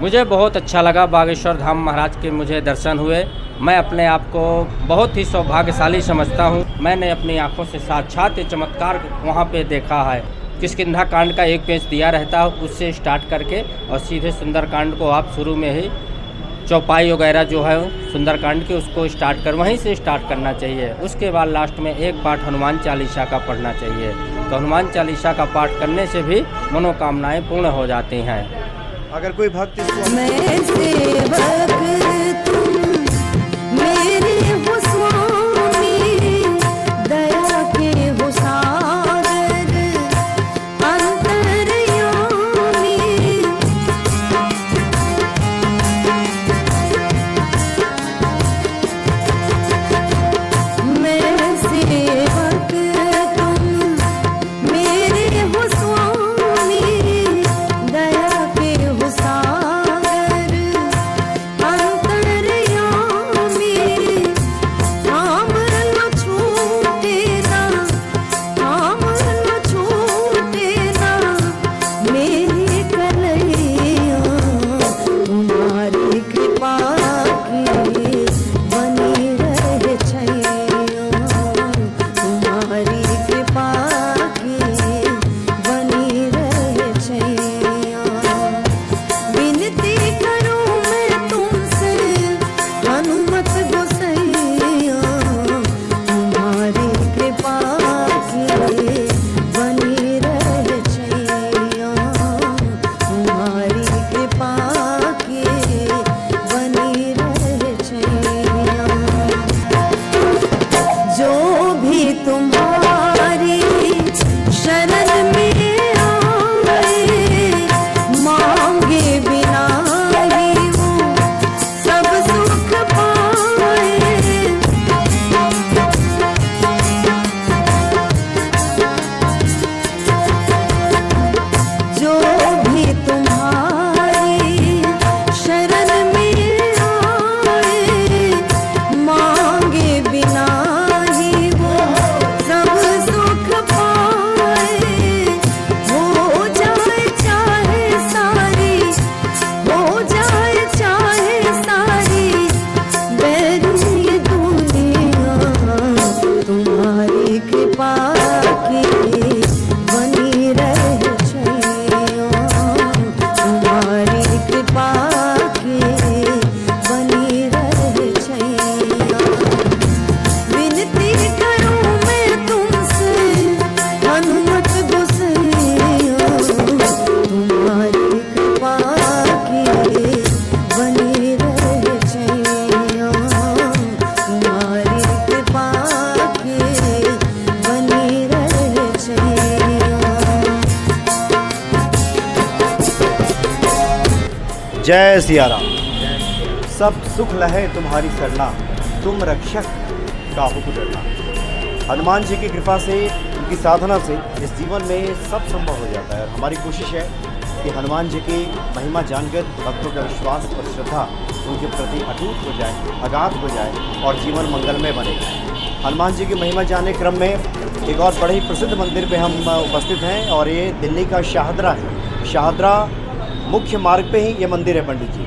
मुझे बहुत अच्छा लगा। बागेश्वर धाम महाराज के मुझे दर्शन हुए। मैं अपने आप को बहुत ही सौभाग्यशाली समझता हूँ। मैंने अपनी आंखों से साक्षात ये चमत्कार वहाँ पे देखा है। किष्किंधा कांड का एक पेज दिया रहता है, उससे स्टार्ट करके और सीधे सुंदरकांड को आप शुरू में ही चौपाई वगैरह जो है सुंदरकांड के उसको स्टार्ट कर वहीं से स्टार्ट करना चाहिए। उसके बाद लास्ट में एक पाठ हनुमान चालीसा का पढ़ना चाहिए। तो हनुमान चालीसा का पाठ करने से भी मनोकामनाएं पूर्ण हो जाती हैं। अगर कोई भक्त मैं सेवक तुम मेरे हो स्वामी, दया के हो सागर अंतर्यामी। मैं सेवक तुम मेरे हो स्वामी, दया के हो सागर अंतर्यामी। काम न छूटे ना, काम न छूटे ना मेरे कन्हैया, तुम्हारी कृपा की बनी रहे छैया, तुम्हारी कृपा की बनी रहे छैया। विनती करूं मैं तुमसे हनुमत गोसैया, तुम्हारी कृपा की बनी रहे छैया, तुम्हारी कृपा की बनी रहे छैया। जो भी तुम्हारी शरण में आए, मांगे बिना ही वो सब सुख पाए। जो भी तुम्हारी शरण में आए, मांगे बिना ही वो सब सुख पाए। हो जाए चाहे सारी, हो जाए चाहे सारी बैरी दुनिया, तुम्हारी कृपा की बनी रहे छैया, तुम्हारी कृपा की बनी रहे छैया। विनती करूं मैं तुमसे हनुमत गोसैया, तुम्हारी कृपा की बनी रहे छैया, तुम्हारी कृपा की बनी रहे छैया। जय सिया राम। सब सुख लहे तुम्हारी सरना, तुम रक्षक काहू को डरना। हनुमान जी की कृपा से, उनकी साधना से इस जीवन में सब संभव हो जाता है। और हमारी कोशिश है कि हनुमान जी की महिमा जानकर भक्तों का विश्वास और श्रद्धा उनके प्रति अटूट हो जाए, अगाध हो जाए और जीवन मंगलमय बने। हनुमान जी की महिमा जानने क्रम में एक और बड़े ही प्रसिद्ध मंदिर पे हम उपस्थित हैं और ये दिल्ली का शाहदरा है। शाहदरा मुख्य मार्ग पे ही ये मंदिर है पंडित जी।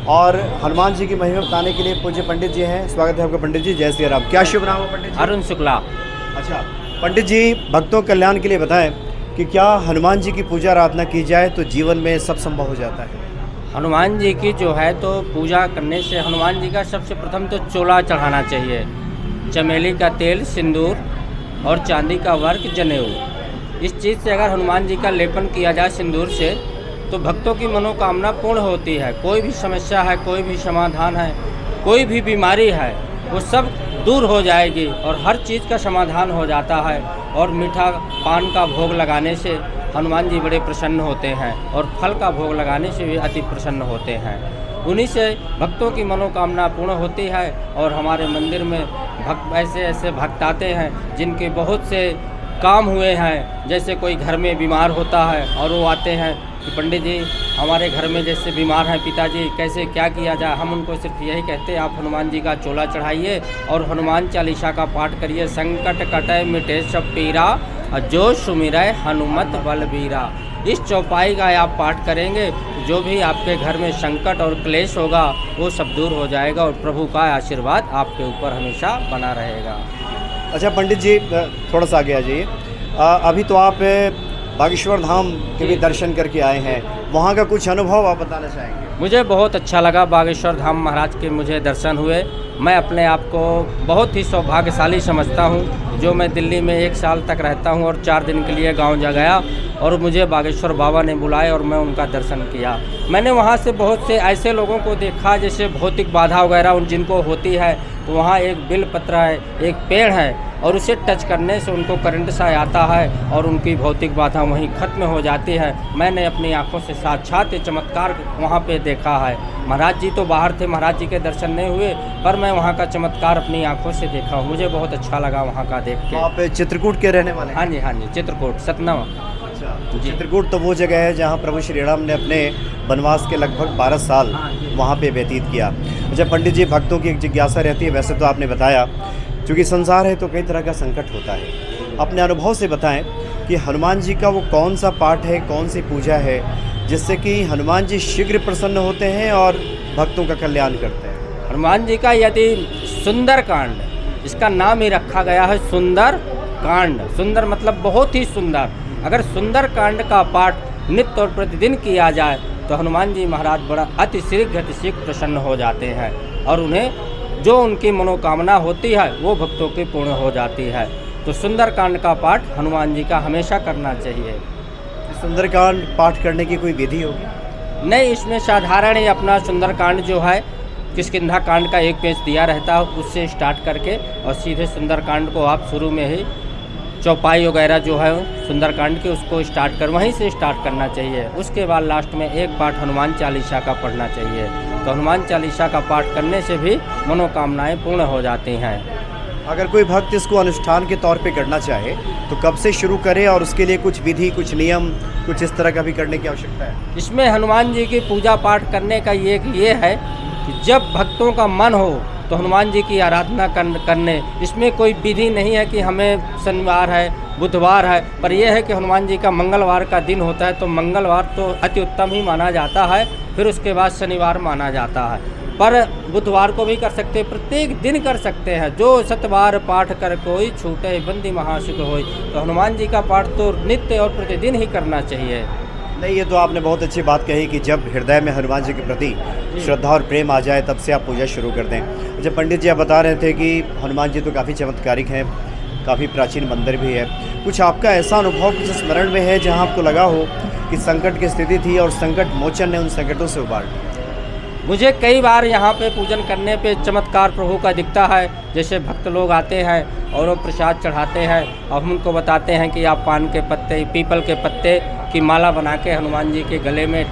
और हनुमान जी की महिमा बताने के लिए पूज्य पंडित जी हैं। स्वागत है आपका पंडित जी। जय श्री राम। क्या शुभ नाम है पंडित जी? अरुण शुक्ला। अच्छा पंडित जी, भक्तों कल्याण के लिए बताएं कि क्या हनुमान जी की पूजा आराधना की जाए तो जीवन में सब संभव हो जाता है? हनुमान जी की जो है तो पूजा करने से हनुमान जी का सबसे प्रथम तो चोला चढ़ाना चाहिए, चमेली का तेल, सिंदूर और चांदी का वर्क, जनेऊ। इस चीज़ से अगर हनुमान जी का लेपन किया जाए सिंदूर से तो भक्तों की मनोकामना पूर्ण होती है। कोई भी समस्या है, कोई भी समाधान है, कोई भी बीमारी है, वो सब दूर हो जाएगी और हर चीज़ का समाधान हो जाता है। और मीठा पान का भोग लगाने से हनुमान जी बड़े प्रसन्न होते हैं और फल का भोग लगाने से भी अति प्रसन्न होते हैं। उन्हीं से भक्तों की मनोकामना पूर्ण होती है। और हमारे मंदिर में भक्त ऐसे ऐसे भक्त आते हैं जिनके बहुत से काम हुए हैं। जैसे कोई घर में बीमार होता है और वो आते हैं कि पंडित जी हमारे घर में जैसे बीमार हैं पिताजी, कैसे क्या किया जाए। हम उनको सिर्फ यही कहते हैं आप हनुमान जी का चोला चढ़ाइए और हनुमान चालीसा का पाठ करिए। संकट कटे मिटे सब पीरा, जो सुमिरै हनुमत बलबीरा। इस चौपाई का आप पाठ करेंगे, जो भी आपके घर में संकट और क्लेश होगा वो सब दूर हो जाएगा और प्रभु का आशीर्वाद आपके ऊपर हमेशा बना रहेगा। अच्छा पंडित जी, थोड़ा सा आगे आ जाइए। अभी तो आप बागेश्वर धाम के भी दर्शन करके आए हैं, वहाँ का कुछ अनुभव आप बताना चाहेंगे? मुझे बहुत अच्छा लगा, बागेश्वर धाम महाराज के मुझे दर्शन हुए। मैं अपने आप को बहुत ही सौभाग्यशाली समझता हूँ, जो मैं दिल्ली में 1 साल तक रहता हूँ और 4 दिन के लिए गांव जा गया और मुझे बागेश्वर बाबा ने बुलाया और मैं उनका दर्शन किया। मैंने वहाँ से बहुत से ऐसे लोगों को देखा जैसे भौतिक बाधा वगैरह उन जिनको होती है, तो वहाँ एक बिलपत्र है, एक पेड़ है और उसे टच करने से उनको करंट सा आता है और उनकी भौतिक बाधा वहीं ख़त्म हो जाती है। मैंने अपनी आंखों से साक्षात ये चमत्कार वहाँ पे देखा है। महाराज जी तो बाहर थे, महाराज जी के दर्शन नहीं हुए, पर मैं वहाँ का चमत्कार अपनी आंखों से देखा हूँ। मुझे बहुत अच्छा लगा वहाँ का देख के। आप चित्रकूट के रहने वाले हैं? हाँ जी, हाँ जी, चित्रकूट सतनावा। अच्छा, चित्रकूट तो वो जगह है जहाँ प्रभु श्री राम ने अपने वनवास के लगभग 12 साल वहाँ पे व्यतीत किया। अच्छा पंडित जी, भक्तों की एक जिज्ञासा रहती है, वैसे तो आपने बताया, क्योंकि संसार है तो कई तरह का संकट होता है। अपने अनुभव से बताएं कि हनुमान जी का वो कौन सा पाठ है, कौन सी पूजा है जिससे कि हनुमान जी शीघ्र प्रसन्न होते हैं और भक्तों का कल्याण करते हैं? हनुमान जी का यदि सुंदर कांड, इसका नाम ही रखा गया है सुंदर कांड। सुंदर मतलब बहुत ही सुंदर। अगर सुंदर कांड का पाठ नित्य और प्रतिदिन किया जाए तो हनुमान जी महाराज बड़ा अति शीघ्र प्रसन्न हो जाते हैं और उन्हें जो उनकी मनोकामना होती है वो भक्तों की पूर्ण हो जाती है। तो सुंदरकांड का पाठ हनुमान जी का हमेशा करना चाहिए। सुंदरकांड पाठ करने की कोई विधि होगी? नहीं, इसमें साधारण ही अपना सुंदरकांड जो है किष्किंधा कांड का 1 पेज दिया रहता है, उससे स्टार्ट करके और सीधे सुंदरकांड को आप शुरू में ही चौपाई वगैरह जो है सुंदरकांड की उसको स्टार्ट कर वहीं से स्टार्ट करना चाहिए। उसके बाद लास्ट में एक पाठ हनुमान चालीसा का पढ़ना चाहिए। तो हनुमान चालीसा का पाठ करने से भी मनोकामनाएं पूर्ण हो जाती हैं। अगर कोई भक्त इसको अनुष्ठान के तौर पे करना चाहे तो कब से शुरू करे और उसके लिए कुछ विधि, कुछ नियम, कुछ इस तरह का भी करने की आवश्यकता है? इसमें हनुमान जी की पूजा पाठ करने का ये है कि जब भक्तों का मन हो तो हनुमान जी की आराधना करने, इसमें कोई विधि नहीं है कि हमें शनिवार है, बुधवार है, पर यह है कि हनुमान जी का मंगलवार का दिन होता है तो मंगलवार तो अति उत्तम ही माना जाता है, फिर उसके बाद शनिवार माना जाता है। पर बुधवार को भी कर सकते हैं, प्रत्येक दिन कर सकते हैं। जो सतबार पाठ कर कोई छूटे बंदी महासुख होई। तो हनुमान जी का पाठ तो नित्य और प्रतिदिन ही करना चाहिए। नहीं, ये तो आपने बहुत अच्छी बात कही कि जब हृदय में हनुमान जी के प्रति श्रद्धा और प्रेम आ जाए तब से आप पूजा शुरू कर दें। जब पंडित जी आप बता रहे थे कि हनुमान जी तो काफ़ी चमत्कारिक हैं, काफ़ी प्राचीन मंदिर भी है, कुछ आपका ऐसा अनुभव कुछ स्मरण में है जहाँ आपको लगा हो कि संकट की स्थिति थी और संकट मोचन ने उन संकटों से उबार दिया? मुझे कई बार यहाँ पे पूजन करने पे चमत्कार प्रभु का दिखता है। जैसे भक्त लोग आते हैं और वो प्रसाद चढ़ाते हैं और हम उनको बताते हैं कि आप पान के पत्ते, पीपल के पत्ते की माला बना के हनुमान जी के गले में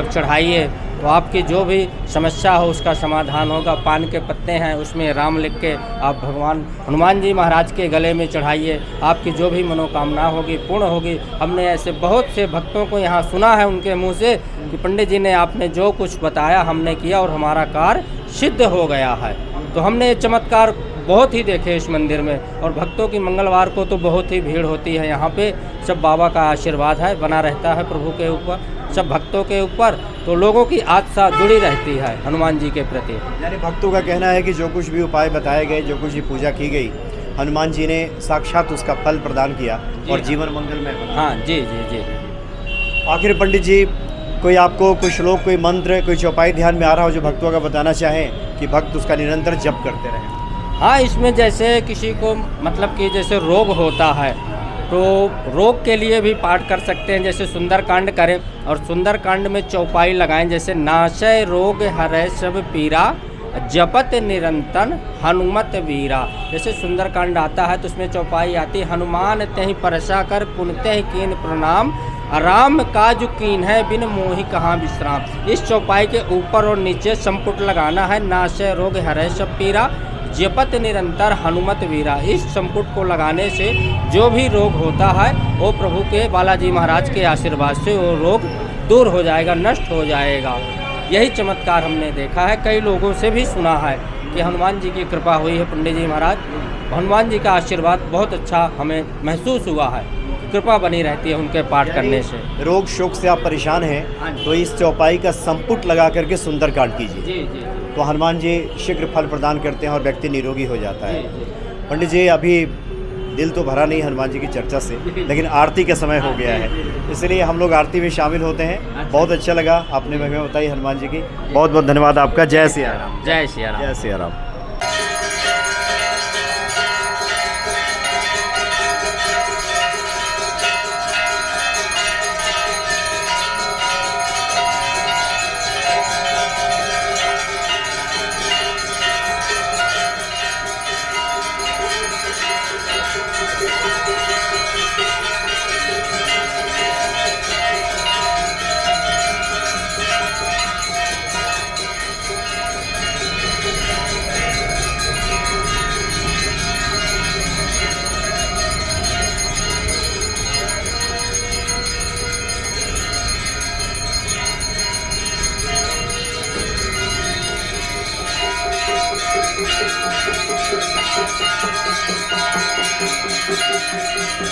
चढ़ाइए, तो आपकी जो भी समस्या हो उसका समाधान होगा। पान के पत्ते हैं उसमें राम लिख के आप भगवान हनुमान जी महाराज के गले में चढ़ाइए, आपकी जो भी मनोकामना होगी पूर्ण होगी। हमने ऐसे बहुत से भक्तों को यहाँ सुना है उनके मुंह से कि पंडित जी ने आपने जो कुछ बताया हमने किया और हमारा कार्य सिद्ध हो गया है। तो हमने ये चमत्कार बहुत ही देखे इस मंदिर में। और भक्तों की मंगलवार को तो बहुत ही भीड़ होती है यहाँ पे। सब बाबा का आशीर्वाद है बना रहता है प्रभु के ऊपर, सब भक्तों के ऊपर, तो लोगों की आस्था जुड़ी रहती है हनुमान जी के प्रति। यानी भक्तों का कहना है कि जो कुछ भी उपाय बताए गए, जो कुछ भी पूजा की गई, हनुमान जी ने साक्षात उसका फल प्रदान किया और जीवन मंगलमय बना। हाँ जी जी जी। आखिर पंडित जी, कोई आपको कोई श्लोक, कोई मंत्र, कोई चौपाई ध्यान में आ रहा हो जो भक्तों का बताना चाहें कि भक्त उसका निरंतर जप करते रहें? हाँ, इसमें जैसे किसी को मतलब कि जैसे रोग होता है तो रोग के लिए भी पाठ कर सकते हैं। जैसे सुंदरकांड करें और सुंदरकांड में चौपाई लगाएं, जैसे नाशय रोग हरै सब पीरा जपत निरंतर हनुमत वीरा। जैसे सुंदरकांड आता है तो उसमें चौपाई आती है, हनुमान तेहि परसा कर पुनते ही कीन प्रणाम, राम काज कीन है बिन मोहि कहाँ विश्राम। इस चौपाई के ऊपर और नीचे संपुट लगाना है, नाशय रोग हरै सब पीरा जपत निरंतर हनुमत वीरा। इस संपुट को लगाने से जो भी रोग होता है वो प्रभु के बालाजी महाराज के आशीर्वाद से वो रोग दूर हो जाएगा, नष्ट हो जाएगा। यही चमत्कार हमने देखा है, कई लोगों से भी सुना है कि हनुमान जी की कृपा हुई है। पंडित जी महाराज, हनुमान जी का आशीर्वाद बहुत अच्छा हमें महसूस हुआ है। कृपा बनी रहती है उनके पाठ करने से। रोग शोक से आप परेशान हाँ हैं जी। तो इस चौपाई का संपुट लगा करके सुंदरकांड कीजिए, जी जी तो हनुमान जी शीघ्र फल प्रदान करते हैं और व्यक्ति निरोगी हो जाता जी है। जी। पंडित जी, अभी दिल तो भरा नहीं हनुमान जी की चर्चा से, लेकिन आरती का समय हो गया है, इसलिए हम लोग आरती में शामिल होते हैं। बहुत अच्छा लगा आपने महिमा बताई हनुमान जी की, बहुत बहुत धन्यवाद आपका। जय सिया राम। जय सिया राम। जय सिया राम।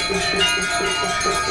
Thank you.